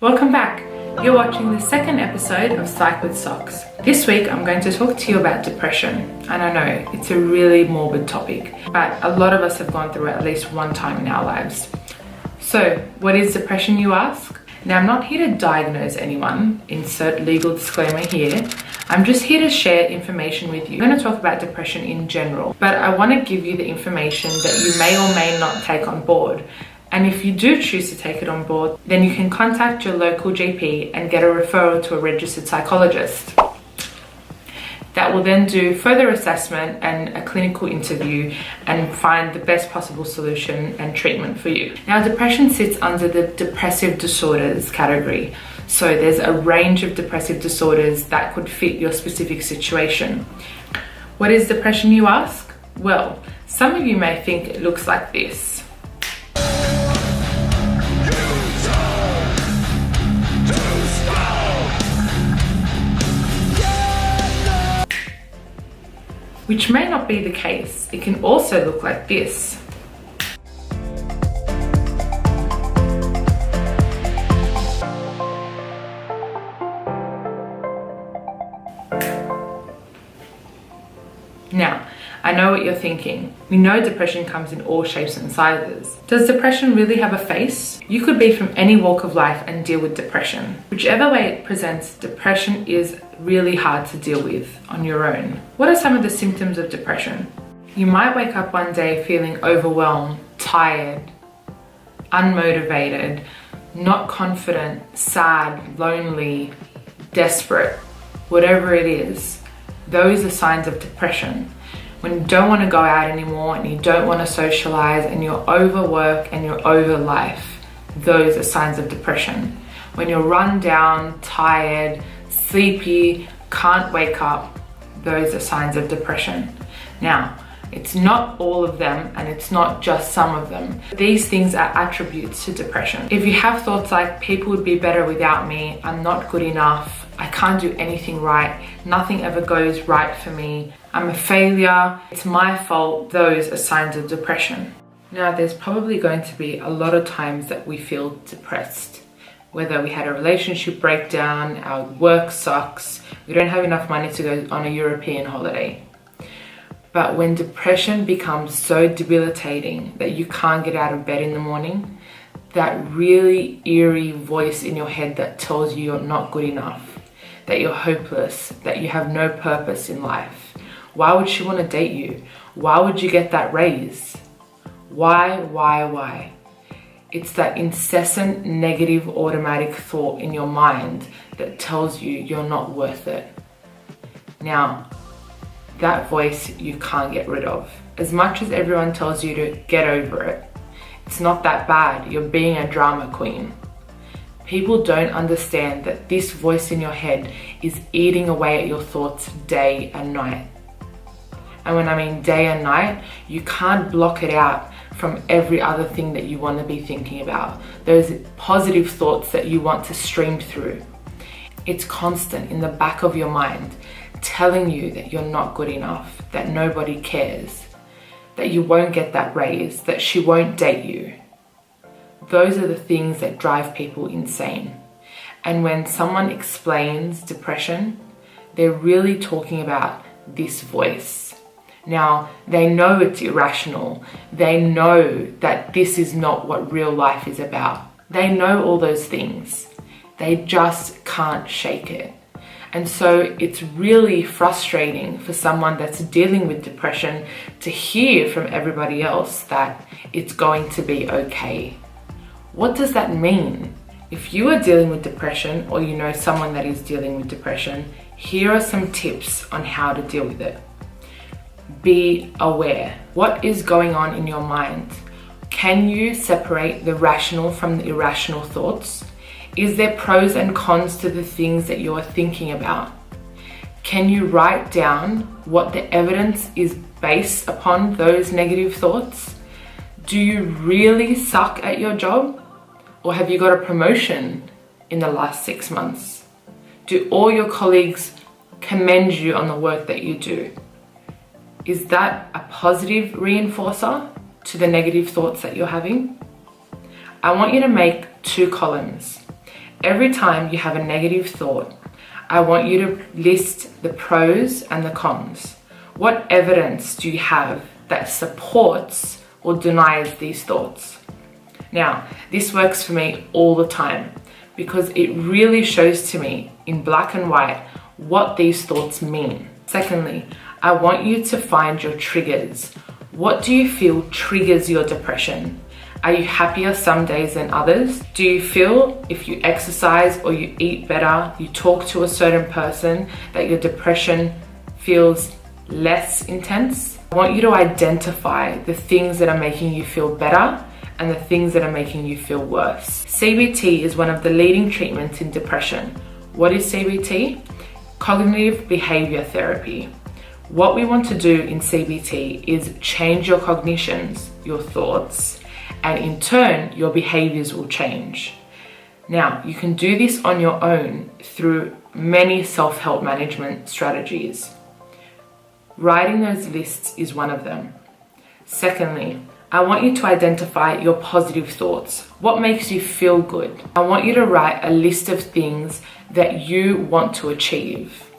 Welcome back. You're watching the second episode of Psych with SOKZ. This week I'm going to talk to you about depression. And I know it's a really morbid topic, but a lot of us have gone through it at least one time in our lives. So, what is depression, you ask? Now, I'm not here to diagnose anyone, insert legal disclaimer here. I'm just here to share information with you. I'm going to talk about depression in general, but I want to give you the information that you may or may not take on board. And if you do choose to take it on board, then you can contact your local GP and get a referral to a registered psychologist. That will then do further assessment and a clinical interview and find the best possible solution and treatment for you. Now, depression sits under the depressive disorders category. So there's a range of depressive disorders that could fit your specific situation. What is depression, you ask? Well, some of you may think it looks like this. Which may not be the case. It can also look like this. Now, I know what you're thinking. We know depression comes in all shapes and sizes. Does depression really have a face? You could be from any walk of life and deal with depression. Whichever way it presents, depression is really hard to deal with on your own. What are some of the symptoms of depression? You might wake up one day feeling overwhelmed, tired, unmotivated, not confident, sad, lonely, desperate, whatever it is. Those are signs of depression. When you don't want to go out anymore and you don't want to socialize and you're overworked and you're over life, those are signs of depression. When you're run down, tired, sleepy, can't wake up, those are signs of depression. Now, it's not all of them and it's not just some of them. These things are attributes to depression. If you have thoughts like, people would be better without me, I'm not good enough, I can't do anything right, nothing ever goes right for me, I'm a failure, it's my fault, those are signs of depression. Now, there's probably going to be a lot of times that we feel depressed. Whether we had a relationship breakdown, our work sucks, we don't have enough money to go on a European holiday. But when depression becomes so debilitating that you can't get out of bed in the morning, that really eerie voice in your head that tells you you're not good enough, that you're hopeless, that you have no purpose in life. Why would she want to date you? Why would you get that raise? Why? It's that incessant negative automatic thought in your mind that tells you you're not worth it. Now, that voice you can't get rid of. As much as everyone tells you to get over it, it's not that bad, you're being a drama queen. People don't understand that this voice in your head is eating away at your thoughts day and night. And when I mean day and night, you can't block it out from every other thing that you want to be thinking about. Those positive thoughts that you want to stream through. It's constant in the back of your mind, telling you that you're not good enough, that nobody cares, that you won't get that raise, that she won't date you. Those are the things that drive people insane. And when someone explains depression, they're really talking about this voice. Now, they know it's irrational. They know that this is not what real life is about. They know all those things. They just can't shake it. And so it's really frustrating for someone that's dealing with depression to hear from everybody else that it's going to be okay. What does that mean? If you are dealing with depression or you know someone that is dealing with depression, here are some tips on how to deal with it. Be aware. What is going on in your mind? Can you separate the rational from the irrational thoughts? Is there pros and cons to the things that you are thinking about? Can you write down what the evidence is based upon those negative thoughts? Do you really suck at your job? Or have you got a promotion in the last 6 months? Do all your colleagues commend you on the work that you do? Is that a positive reinforcer to the negative thoughts that you're having? I want you to make 2 columns. Every time you have a negative thought, I want you to list the pros and the cons. What evidence do you have that supports or denies these thoughts? Now, this works for me all the time because it really shows to me in black and white what these thoughts mean. Secondly, I want you to find your triggers. What do you feel triggers your depression? Are you happier some days than others? Do you feel if you exercise or you eat better, you talk to a certain person, that your depression feels less intense? I want you to identify the things that are making you feel better and the things that are making you feel worse. CBT is one of the leading treatments in depression. What is CBT? Cognitive behavior therapy. What we want to do in CBT is change your cognitions, your thoughts, and in turn, your behaviors will change. Now, you can do this on your own through many self-help management strategies. Writing those lists is one of them. Secondly, I want you to identify your positive thoughts. What makes you feel good? I want you to write a list of things that you want to achieve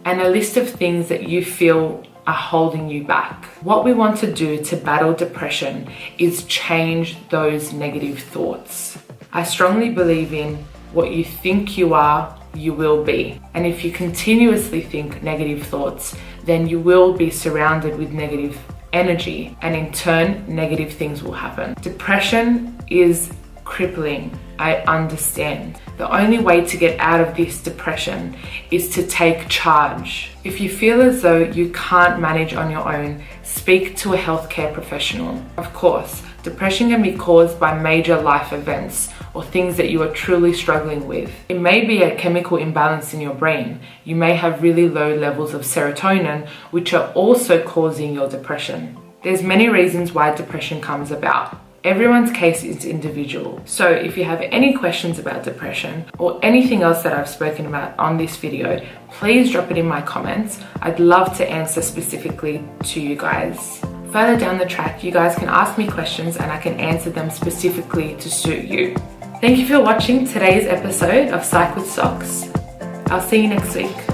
and a list of things that you feel are holding you back. What we want to do to battle depression is change those negative thoughts. I strongly believe in what you think you are, you will be. And if you continuously think negative thoughts, then you will be surrounded with negative energy, and in turn, negative things will happen. Depression is crippling. I understand. The only way to get out of this depression is to take charge. If you feel as though you can't manage on your own, speak to a healthcare professional. Of course, depression can be caused by major life events or things that you are truly struggling with. It may be a chemical imbalance in your brain. You may have really low levels of serotonin, which are also causing your depression. There's many reasons why depression comes about. Everyone's case is individual. So if you have any questions about depression or anything else that I've spoken about on this video, please drop it in my comments. I'd love to answer specifically to you guys. Further down the track, you guys can ask me questions and I can answer them specifically to suit you. Thank you for watching today's episode of Psych with SOKZ. I'll see you next week.